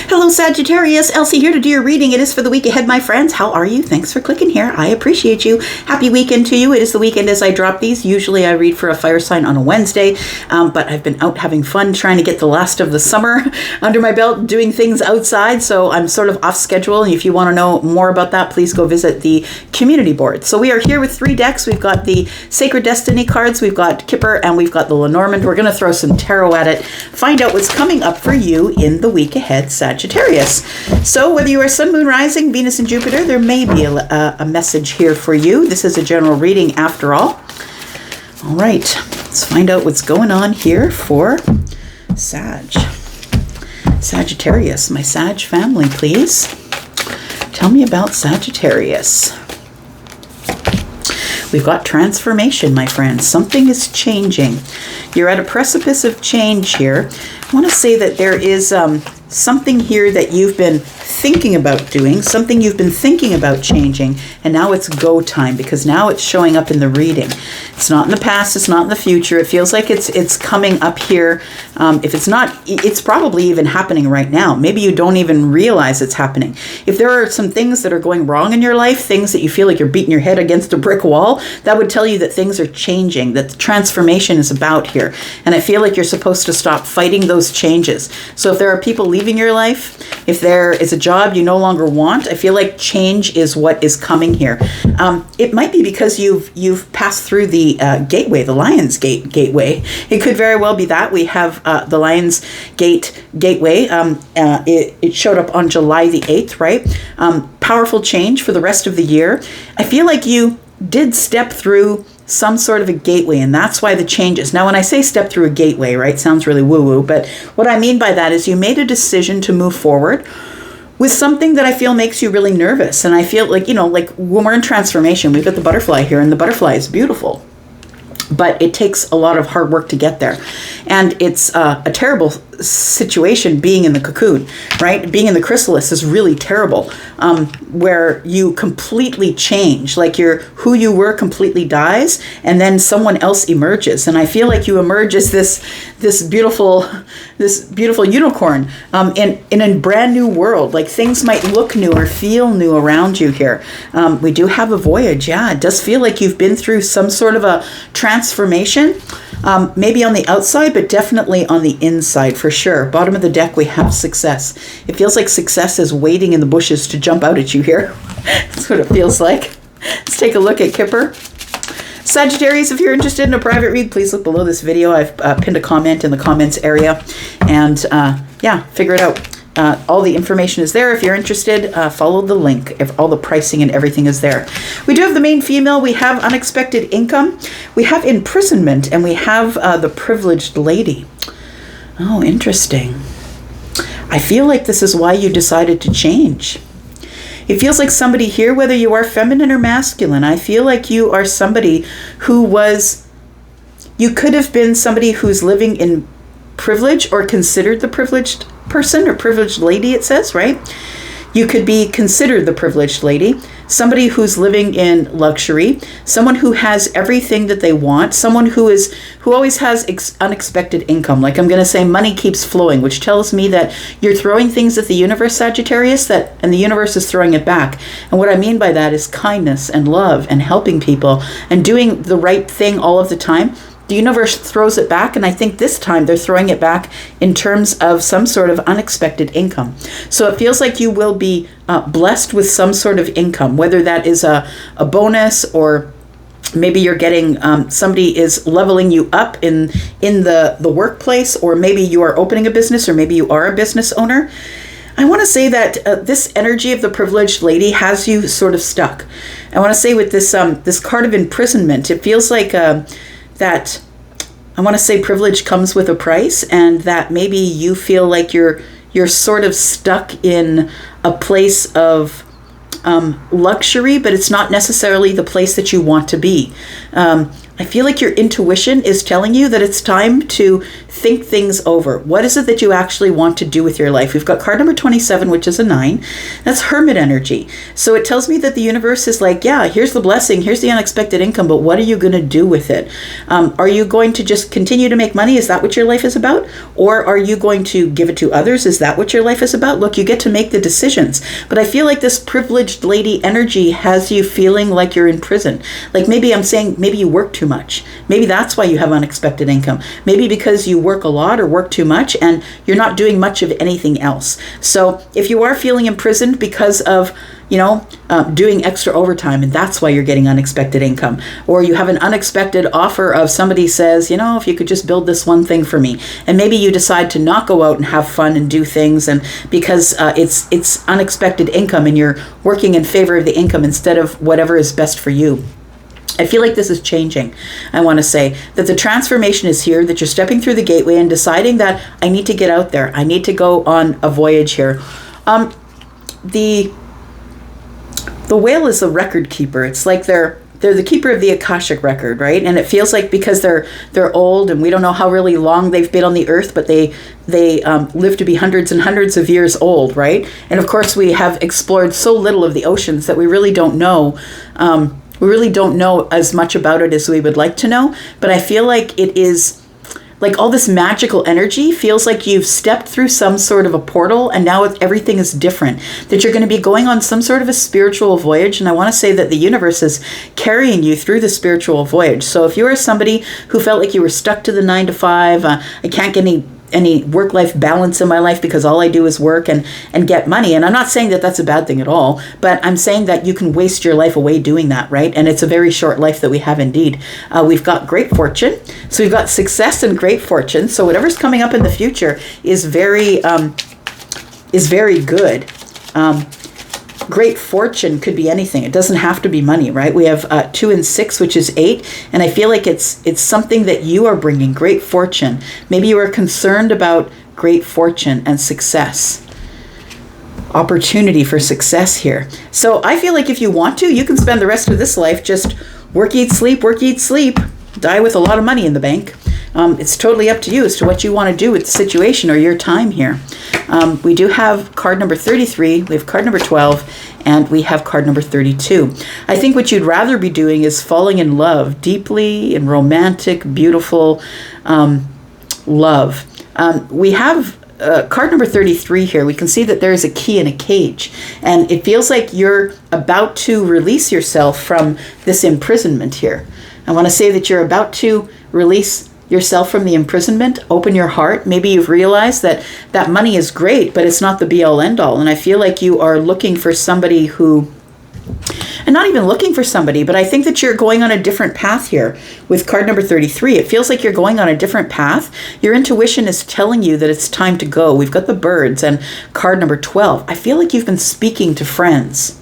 Hello Sagittarius, Elsie here to do your reading. It is for the week ahead, my friends. How are you? Thanks for clicking here. I appreciate you. Happy weekend to you. It is the weekend as I drop these. Usually I read for a fire sign on a Wednesday, but I've been out having fun trying to get the last of the summer under my belt, doing things outside, so I'm sort of off schedule. And if you want to know more about that, please go visit the community board. So we are here with 3 decks. We've got the Sacred Destiny cards, we've got Kipper, and we've got the Lenormand. We're going to throw some tarot at it, find out what's coming up for you in the week ahead, Sagittarius. So whether you are Sun, Moon, Rising, Venus, and Jupiter, there may be a message here for you. This is a general reading after all. All right, let's find out what's going on here for Sagittarius, my Sag family, please. Tell me about Sagittarius. We've got transformation, my friends. Something is changing. You're at a precipice of change here. I want to say that there is something here that you've been thinking about doing, something you've been thinking about changing, and now it's go time, because now it's showing up in the reading. It's not in the past, it's not in the future. It feels like it's coming up here. If it's not, it's probably even happening right now. Maybe you don't even realize it's happening. If there are some things that are going wrong in your life, things that you feel like you're beating your head against a brick wall, that would tell you that things are changing, that the transformation is about here. And I feel like you're supposed to stop fighting those changes. So if there are people leaving your life, if there is a job you no longer want, I feel like change is what is coming here. It might be because you've passed through the gateway, the Lion's Gate gateway. It could very well be that. We have the Lion's Gate gateway. It showed up on July the 8th, right? Powerful change for the rest of the year. I feel like you did step through some sort of a gateway, and that's why the changes. Now, when I say step through a gateway, right, sounds really woo-woo, but what I mean by that is you made a decision to move forward with something that I feel makes you really nervous. And I feel like, like when we're in transformation, we've got the butterfly here, and the butterfly is beautiful, but it takes a lot of hard work to get there. And it's a terrible situation being in the cocoon, right? Being in the chrysalis is really terrible, where you completely change, like who you were completely dies, and then someone else emerges. And I feel like you emerge as this beautiful unicorn in a brand new world. Like things might look new or feel new around you here. We do have a voyage. Yeah, it does feel like you've been through some sort of a transformation. Maybe on the outside, but definitely on the inside for sure. Bottom of the deck, we have success. It feels like success is waiting in the bushes to jump out at you here. That's what it feels like. Let's take a look at Kipper. Sagittarius, if you're interested in a private read, please look below this video. I've pinned a comment in the comments area, and figure it out. All the information is there. If you're interested, follow the link. If all the pricing and everything is there. We do have the main female. We have unexpected income. We have imprisonment, and we have the privileged lady. Oh, interesting. I feel like this is why you decided to change. It feels like somebody here, whether you are feminine or masculine, I feel like you are somebody you could have been somebody who's living in privilege or considered the privileged person or privileged lady, it says, right? You could be considered the privileged lady, somebody who's living in luxury, someone who has everything that they want, someone who always has unexpected income. Like I'm going to say money keeps flowing, which tells me that you're throwing things at the universe, Sagittarius, and the universe is throwing it back. And what I mean by that is kindness and love and helping people and doing the right thing all of the time. The universe throws it back, and I think this time they're throwing it back in terms of some sort of unexpected income. So it feels like you will be blessed with some sort of income, whether that is a bonus, or maybe you're getting somebody is leveling you up in the workplace, or maybe you are opening a business, or maybe you are a business owner. I want to say that this energy of the privileged lady has you sort of stuck. I want to say with this card of imprisonment, it feels like that I want to say privilege comes with a price, and that maybe you feel like you're sort of stuck in a place of luxury, but it's not necessarily the place that you want to be. I feel like your intuition is telling you that it's time to think things over. What is it that you actually want to do with your life? We've got card number 27, which is a 9. That's hermit energy. So it tells me that the universe is like, yeah, here's the blessing, here's the unexpected income, but what are you going to do with it? Are you going to just continue to make money? Is that what your life is about? Or are you going to give it to others? Is that what your life is about? Look, you get to make the decisions. But I feel like this privileged lady energy has you feeling like you're in prison. Like maybe I'm saying, maybe you work too much. Maybe that's why you have unexpected income. Maybe because you work a lot or work too much and you're not doing much of anything else. So if you are feeling imprisoned because of, doing extra overtime, and that's why you're getting unexpected income, or you have an unexpected offer of somebody says, if you could just build this one thing for me, and maybe you decide to not go out and have fun and do things, and because it's unexpected income and you're working in favor of the income instead of whatever is best for you. I feel like this is changing. I want to say that the transformation is here, that you're stepping through the gateway and deciding that I need to get out there. I need to go on a voyage here. The whale is a record keeper. It's like they're the keeper of the Akashic record, right? And it feels like because they're old and we don't know how really long they've been on the earth, but they live to be hundreds and hundreds of years old, right? And of course we have explored so little of the oceans that we really don't know. We really don't know as much about it as we would like to know, but I feel like it is like all this magical energy feels like you've stepped through some sort of a portal and now everything is different, that you're going to be going on some sort of a spiritual voyage. And I want to say that the universe is carrying you through the spiritual voyage. So if you are somebody who felt like you were stuck to the 9 to 5, I can't get any work-life balance in my life because all I do is work and get money. And I'm not saying that that's a bad thing at all, but I'm saying that you can waste your life away doing that, right? And it's a very short life that we have indeed. We've got great fortune. So we've got success and great fortune. So whatever's coming up in the future is very good. Great fortune could be anything. It doesn't have to be money, right? We have 2 and 6, which is 8. And I feel like it's something that you are bringing, great fortune. Maybe you are concerned about great fortune and success. Opportunity for success here. So I feel like if you want to, you can spend the rest of this life just work, eat, sleep, die with a lot of money in the bank. It's totally up to you as to what you want to do with the situation or your time here. We do have card number 33, we have card number 12, and we have card number 32. I think what you'd rather be doing is falling in love, deeply in romantic, beautiful love. We have card number 33 here. We can see that there is a key in a cage, and it feels like you're about to release yourself from this imprisonment here. I want to say that you're about to release yourself from the imprisonment, open your heart. Maybe you've realized that money is great, but it's not the be-all end-all. And I feel like you are looking for somebody who, and not even looking for somebody, but I think that you're going on a different path here with card number 33. It feels like you're going on a different path. Your intuition is telling you that it's time to go. We've got the birds and card number 12. I feel like you've been speaking to friends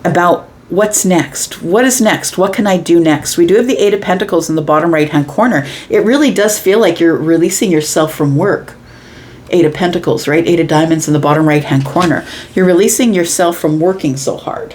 about what's next? What is next? What can I do next? We do have the 8 of Pentacles in the bottom right-hand corner. It really does feel like you're releasing yourself from work. 8 of Pentacles, right? 8 of Diamonds in the bottom right-hand corner. You're releasing yourself from working so hard.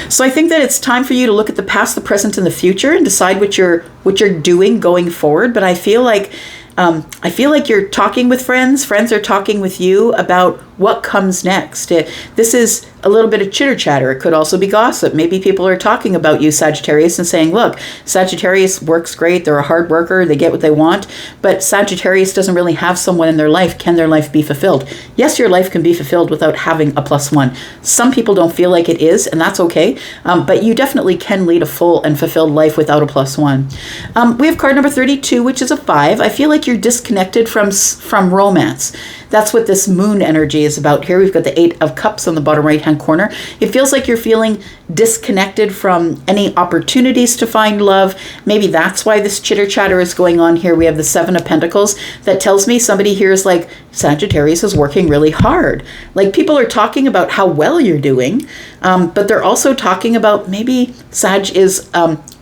So I think that it's time for you to look at the past, the present, and the future and decide what you're doing going forward. But I feel like you're talking with friends. Friends are talking with you about what comes next. This is a little bit of chitter chatter. It could also be gossip. Maybe people are talking about you, Sagittarius, and saying, look, Sagittarius works great. They're a hard worker. They get what they want. But Sagittarius doesn't really have someone in their life. Can their life be fulfilled? Yes, your life can be fulfilled without having a +1. Some people don't feel like it is, and that's okay. But you definitely can lead a full and fulfilled life without a +1. We have card number 32, which is a 5. I feel like you're disconnected from romance. That's what this moon energy is about here. We've got the 8 of Cups on the bottom right-hand corner. It feels like you're feeling disconnected from any opportunities to find love. Maybe that's why this chitter-chatter is going on here. We have the 7 of Pentacles. That tells me somebody here is like, Sagittarius is working really hard. Like people are talking about how well you're doing. But they're also talking about maybe Sag is,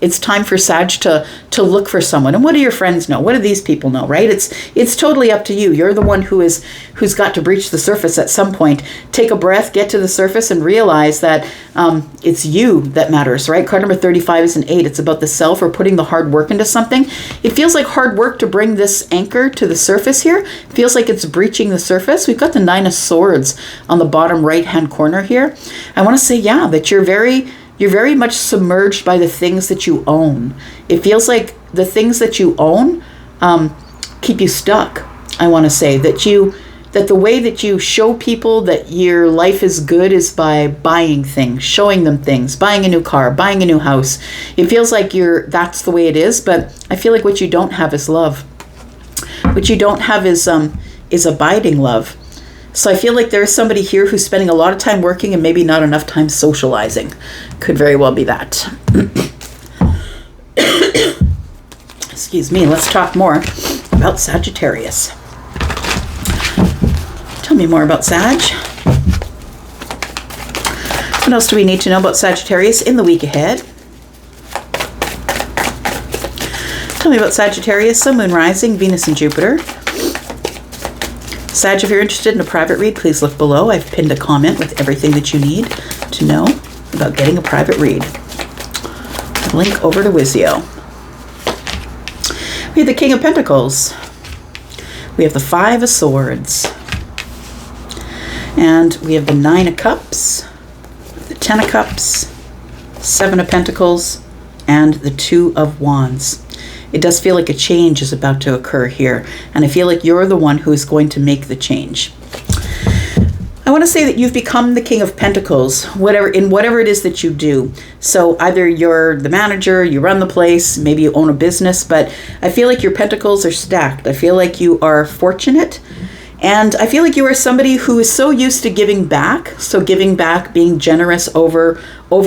it's time for Sag to look for someone. And what do your friends know? What do these people know, right? It's totally up to you. You're the one who's got to breach the surface at some point. Take a breath, get to the surface, and realize that it's you that matters, right? Card number 35 is an 8. It's about the self or putting the hard work into something. It feels like hard work to bring this anchor to the surface here. It feels like it's breaching the surface. We've got the 9 of Swords on the bottom right-hand corner here. I want to say, yeah, that you're very much submerged by the things that you own. It feels like the things that you own keep you stuck. I want to say that the way that you show people that your life is good is by buying things, showing them things, buying a new car, buying a new house. It feels like that's the way it is, but I feel like what you don't have is love. What you don't have is abiding love. So I feel like there's somebody here who's spending a lot of time working and maybe not enough time socializing. Could very well be that. Excuse me. Let's talk more about Sagittarius. Tell me more about Sag. What else do we need to know about Sagittarius in the week ahead? Tell me about Sagittarius, Sun, Moon, Rising, Venus, and Jupiter. Sag, if you're interested in a private read, please look below. I've pinned a comment with everything that you need to know about getting a private read. Link over to Wizio. We have the King of Pentacles. We have the 5 of Swords. And we have the 9 of Cups, the 10 of Cups, 7 of Pentacles, and the 2 of Wands. It does feel like a change is about to occur here. And I feel like you're the one who is going to make the change. I want to say that you've become the King of Pentacles, whatever it is that you do. So either you're the manager, you run the place, maybe you own a business, but I feel like your pentacles are stacked. I feel like you are fortunate. And I feel like you are somebody who is so used to giving back. So giving back, being generous over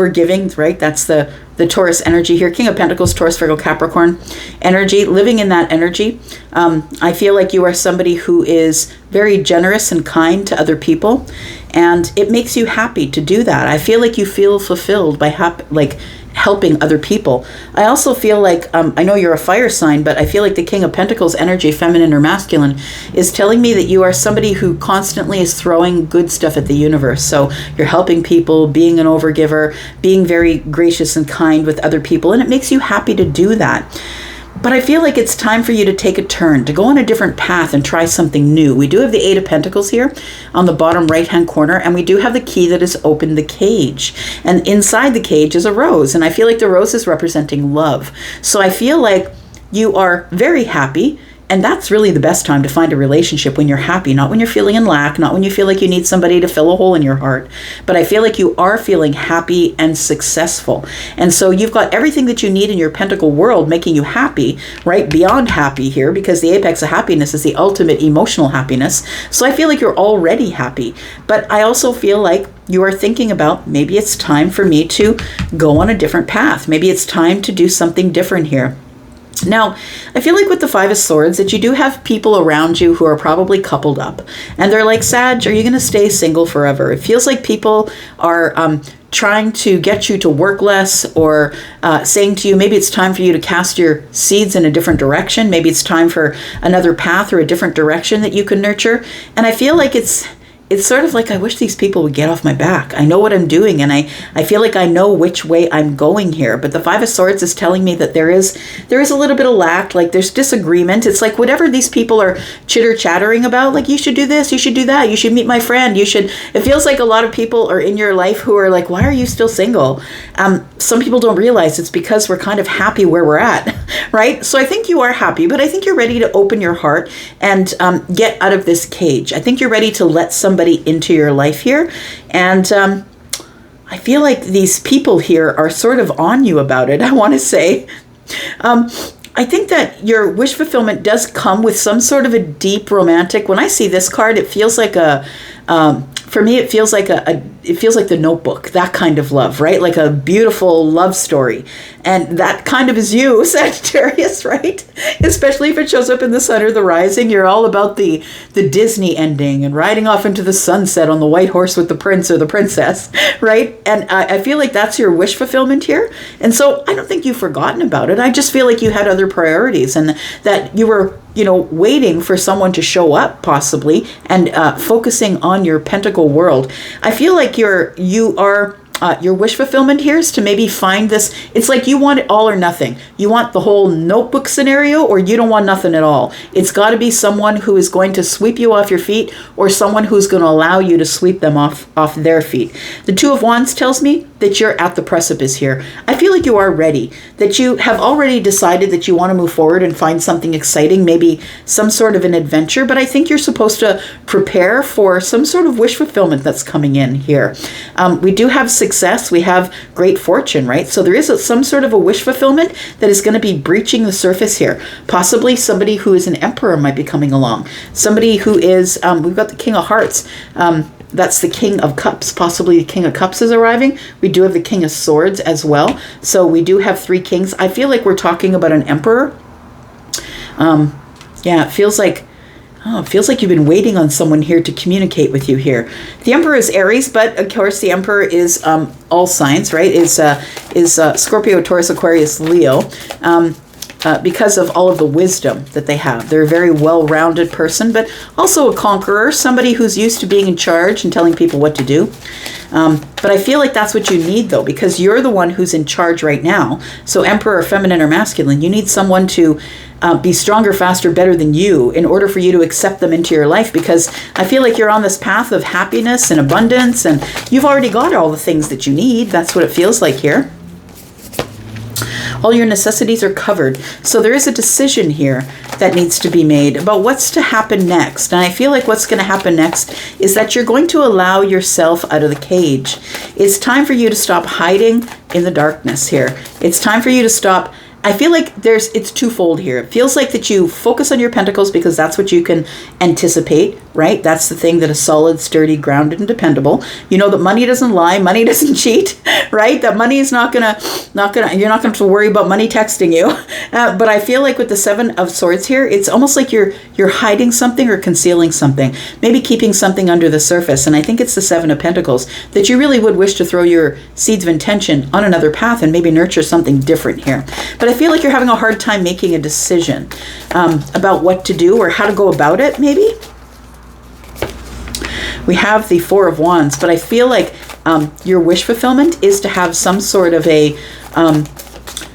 giving, right? That's the Taurus energy here. King of Pentacles, Taurus, Virgo, Capricorn energy, living in that energy. I feel like you are somebody who is very generous and kind to other people. And it makes you happy to do that. I feel like you feel fulfilled by helping other people. I also feel like, I know you're a fire sign, but I feel like the King of Pentacles energy, feminine or masculine, is telling me that you are somebody who constantly is throwing good stuff at the universe. So you're helping people, being an overgiver, being very gracious and kind with other people, and it makes you happy to do that. But I feel like it's time for you to take a turn, to go on a different path and try something new. We do have the 8 of Pentacles here on the bottom right-hand corner, and we do have the key that has opened the cage. And inside the cage is a rose, and I feel like the rose is representing love. So I feel like you are very happy, and that's really the best time to find a relationship, when you're happy, not when you're feeling in lack, not when you feel like you need somebody to fill a hole in your heart. But I feel like you are feeling happy and successful. And so you've got everything that you need in your pentacle world making you happy, right? Beyond happy here, because the apex of happiness is the ultimate emotional happiness. So I feel like you're already happy. But I also feel like you are thinking about, maybe it's time for me to go on a different path. Maybe it's time to do something different here. Now, I feel like with the 5 of Swords that you do have people around you who are probably coupled up. And they're like, Sag, are you going to stay single forever? It feels like people are trying to get you to work less, or saying to you, maybe it's time for you to cast your seeds in a different direction. Maybe it's time for another path or a different direction that you can nurture. And I feel like it's sort of like, I wish these people would get off my back. I know what I'm doing, and I feel like I know which way I'm going here. But the 5 of Swords is telling me that there is a little bit of lack, like there's disagreement. It's like whatever these people are chitter-chattering about, like, you should do this, you should do that, you should meet my friend, it feels like a lot of people are in your life who are like, why are you still single? Some people don't realize it's because we're kind of happy where we're at, right? So I think you are happy, but I think you're ready to open your heart and get out of this cage. I think you're ready to let somebody into your life here. And I feel like these people here are sort of on you about it, I want to say. I think that your wish fulfillment does come with some sort of a deep romantic. When I see this card, it feels like for me, it feels like it feels like The Notebook, that kind of love, right? Like a beautiful love story. And that kind of is you, Sagittarius, right? Especially if it shows up in the sun or the rising. You're all about the Disney ending and riding off into the sunset on the white horse with the prince or the princess, right? And I feel like that's your wish fulfillment here. And so I don't think you've forgotten about it. I just feel like you had other priorities and that you were, waiting for someone to show up possibly and focusing on your pentacle world. I feel like your wish fulfillment here is to maybe find this. It's like you want it all or nothing. You want the whole Notebook scenario, or you don't want nothing at all. It's got to be someone who is going to sweep you off your feet, or someone who's going to allow you to sweep them off their feet. The Two of Wands tells me that you're at the precipice here. I feel like you are ready, that you have already decided that you want to move forward and find something exciting, maybe some sort of an adventure, but I think you're supposed to prepare for some sort of wish fulfillment that's coming in here. We do have success, we have great fortune, right? So there is some sort of a wish fulfillment that is going to be breaching the surface here. Possibly somebody who is an emperor might be coming along. Somebody who is, we've got the King of Hearts, that's the King of Cups. Possibly the King of Cups is arriving. We do have the King of Swords as well. So we do have three kings. I feel like we're talking about an emperor. It feels like you've been waiting on someone here to communicate with you here. The Emperor is Aries, but of course the Emperor is all signs, right? Is Scorpio, Taurus, Aquarius, Leo. Because of all of the wisdom that they have. They're a very well-rounded person, but also a conqueror, somebody who's used to being in charge and telling people what to do. But I feel like that's what you need, though, because you're the one who's in charge right now. So emperor, feminine or masculine, you need someone to be stronger, faster, better than you in order for you to accept them into your life, because I feel like you're on this path of happiness and abundance, and you've already got all the things that you need. That's what it feels like here. All your necessities are covered. So there is a decision here that needs to be made about what's to happen next. And I feel like what's going to happen next is that you're going to allow yourself out of the cage. It's time for you to stop hiding in the darkness here. It's time for you to stop. I feel like it's twofold here. It feels like that you focus on your pentacles because that's what you can anticipate, right? That's the thing that is solid, sturdy, grounded, and dependable. You know that money doesn't lie, money doesn't cheat, right? That money is you're not gonna have to worry about money texting you. But I feel like with the Seven of Swords here, it's almost like you're hiding something or concealing something, maybe keeping something under the surface. And I think it's the Seven of Pentacles that you really would wish to throw your seeds of intention on another path and maybe nurture something different here. But I feel like you're having a hard time making a decision about what to do or how to go about it, maybe. We have the Four of Wands, but I feel like your wish fulfillment is to have some sort of a,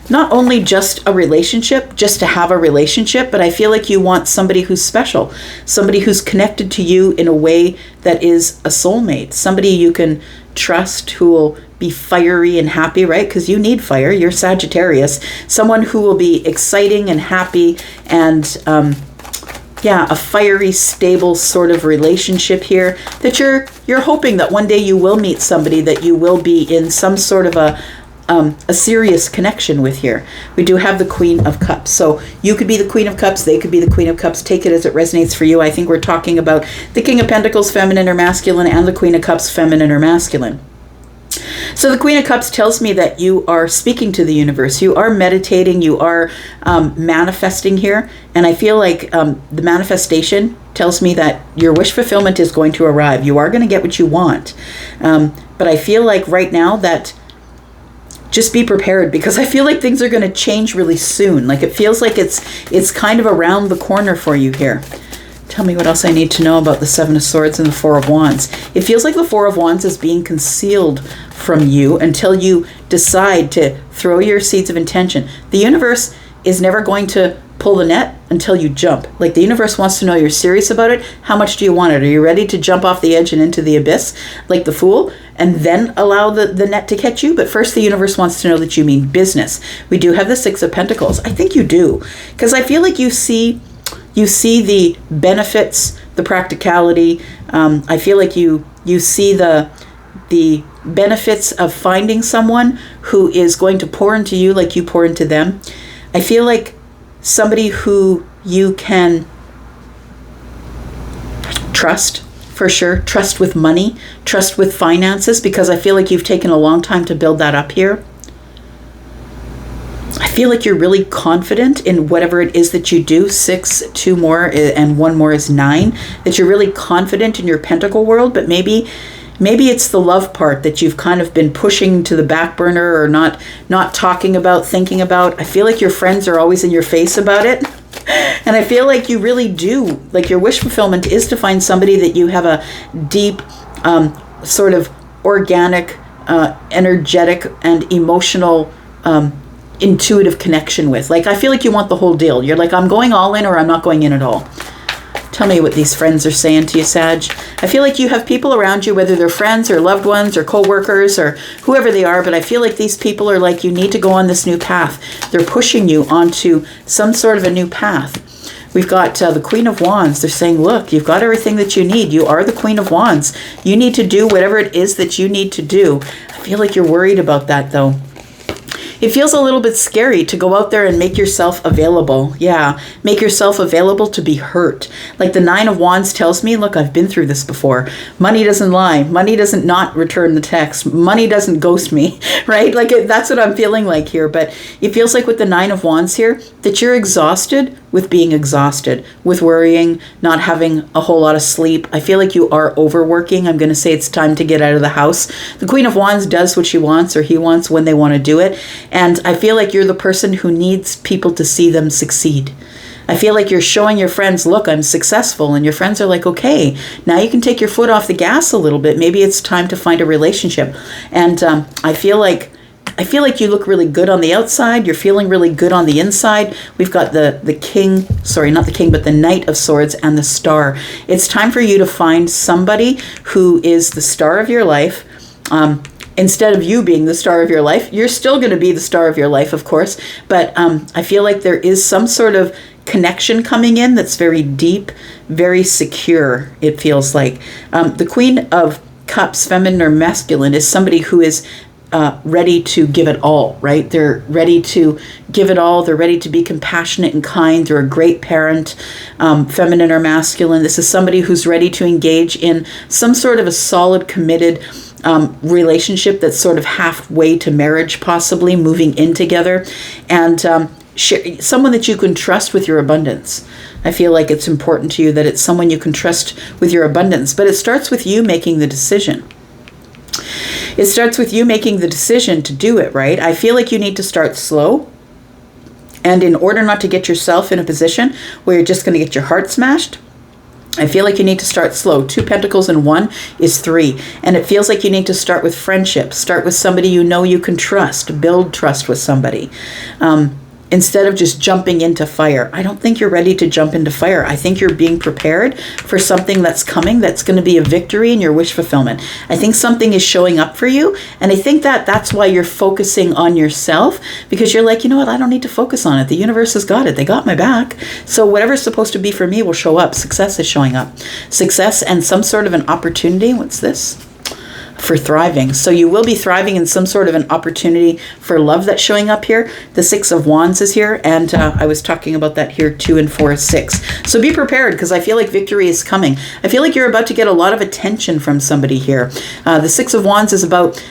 not only just a relationship, just to have a relationship, but I feel like you want somebody who's special, somebody who's connected to you in a way that is a soulmate, somebody you can trust, who will be fiery and happy, right? Because you need fire. You're Sagittarius. Someone who will be exciting and happy and a fiery, stable sort of relationship here, that you're hoping that one day you will meet somebody that you will be in some sort of a serious connection with here. We do have the Queen of Cups. So you could be the Queen of Cups, they could be the Queen of Cups. Take it as it resonates for you. I think we're talking about the King of Pentacles, feminine or masculine, and the Queen of Cups, feminine or masculine. So the Queen of Cups tells me that you are speaking to the universe. You are meditating. You are manifesting here. And I feel like the manifestation tells me that your wish fulfillment is going to arrive. You are going to get what you want. But I feel like right now that just be prepared, because I feel like things are going to change really soon. Like it feels like it's kind of around the corner for you here. Tell me what else I need to know about the Seven of Swords and the Four of Wands. It feels like the Four of Wands is being concealed from you until you decide to throw your seeds of intention. The universe is never going to pull the net until you jump. Like the universe wants to know you're serious about it. How much do you want it? Are you ready to jump off the edge and into the abyss like the Fool and then allow the net to catch you? But first the universe wants to know that you mean business. We do have the Six of Pentacles. I think you do, because I feel like you see the benefits, the practicality. I feel like you see the benefits of finding someone who is going to pour into you like you pour into them. I feel like somebody who you can trust for sure. Trust with money, trust with finances, because I feel like you've taken a long time to build that up here. I feel like you're really confident in whatever it is that you do. 6, 2 more, and 1 more is 9. That you're really confident in your pentacle world, but maybe it's the love part that you've kind of been pushing to the back burner, or not talking about, thinking about. I feel like your friends are always in your face about it. And I feel like you really do. Like, your wish fulfillment is to find somebody that you have a deep, sort of organic, energetic, and emotional, intuitive connection with. Like, I feel like you want the whole deal. You're like, I'm going all in, or I'm not going in at all. Tell me what these friends are saying to you, Sag. I feel like you have people around you, whether they're friends or loved ones or co-workers or whoever they are, but I feel like these people are like, you need to go on this new path. They're pushing you onto some sort of a new path. We've got the Queen of Wands. They're saying, look, you've got everything that you need. You are the Queen of Wands. You need to do whatever it is that you need to do. I feel like you're worried about that, though. It feels a little bit scary to go out there and make yourself available. Yeah, make yourself available to be hurt. Like the 9 of Wands tells me, look, I've been through this before. Money doesn't lie. Money doesn't not return the text. Money doesn't ghost me, right? Like that's what I'm feeling like here. But it feels like with the 9 of Wands here, that you're exhausted with being exhausted, with worrying, not having a whole lot of sleep. I feel like you are overworking. I'm going to say it's time to get out of the house. The Queen of Wands does what she wants, or he wants, when they want to do it. And I feel like you're the person who needs people to see them succeed. I feel like you're showing your friends, look, I'm successful. And your friends are like, okay, now you can take your foot off the gas a little bit. Maybe it's time to find a relationship. And I feel like you look really good on the outside. You're feeling really good on the inside. We've got the king, sorry, not the king, but the Knight of Swords and the Star. It's time for you to find somebody who is the star of your life. Instead of you being the star of your life, you're still going to be the star of your life, of course. But I feel like there is some sort of connection coming in that's very deep, very secure, it feels like. The Queen of Cups, feminine or masculine, is somebody who is ready to give it all, right? They're ready to give it all. They're ready to be compassionate and kind. They're a great parent, feminine or masculine. This is somebody who's ready to engage in some sort of a solid, committed relationship that's sort of halfway to marriage, possibly moving in together, and someone that you can trust with your abundance. I feel like it's important to you that it's someone you can trust with your abundance, but it starts with you making the decision. It starts with you making the decision to do it, right? I feel like you need to start slow. And in order not to get yourself in a position where you're just going to get your heart smashed, I feel like you need to start slow. 2 pentacles and 1 is 3. And it feels like you need to start with friendship. Start with somebody you know you can trust. Build trust with somebody. Instead of just jumping into fire. I don't think you're ready to jump into fire. I think you're being prepared for something that's coming that's going to be a victory in your wish fulfillment. I think something is showing up for you. And I think that's why you're focusing on yourself, because you're like, you know what? I don't need to focus on it. The universe has got it. They got my back. So whatever's supposed to be for me will show up. Success is showing up. Success and some sort of an opportunity. What's this? For thriving. So you will be thriving in some sort of an opportunity for love that's showing up here. The 6 of Wands is here, and I was talking about that here. 2 and 4 is 6. So be prepared, because I feel like victory is coming. I feel like you're about to get a lot of attention from somebody here. The 6 of Wands is about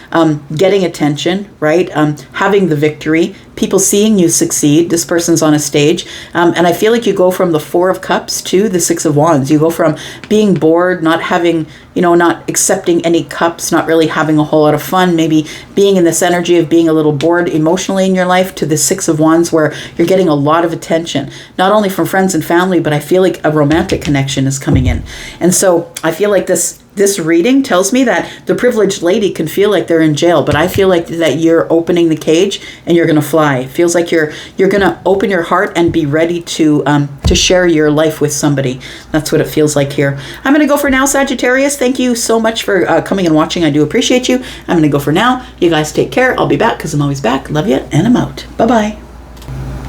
getting attention, right? Having the victory, people seeing you succeed. This person's on a stage. And I feel like you go from the 4 of Cups to the 6 of Wands. You go from being bored, not having, not accepting any cups, not really having a whole lot of fun, maybe being in this energy of being a little bored emotionally in your life, to the 6 of Wands, where you're getting a lot of attention, not only from friends and family, but I feel like a romantic connection is coming in. And so I feel like this reading tells me that the privileged lady can feel like they're in jail, but I feel like that you're opening the cage and you're going to fly. It feels like you're going to open your heart and be ready to share your life with somebody. That's what it feels like here. I'm going to go for now, Sagittarius. Thank you so much for coming and watching. I do appreciate you. I'm going to go for now. You guys take care. I'll be back because I'm always back. Love you, and I'm out. Bye-bye.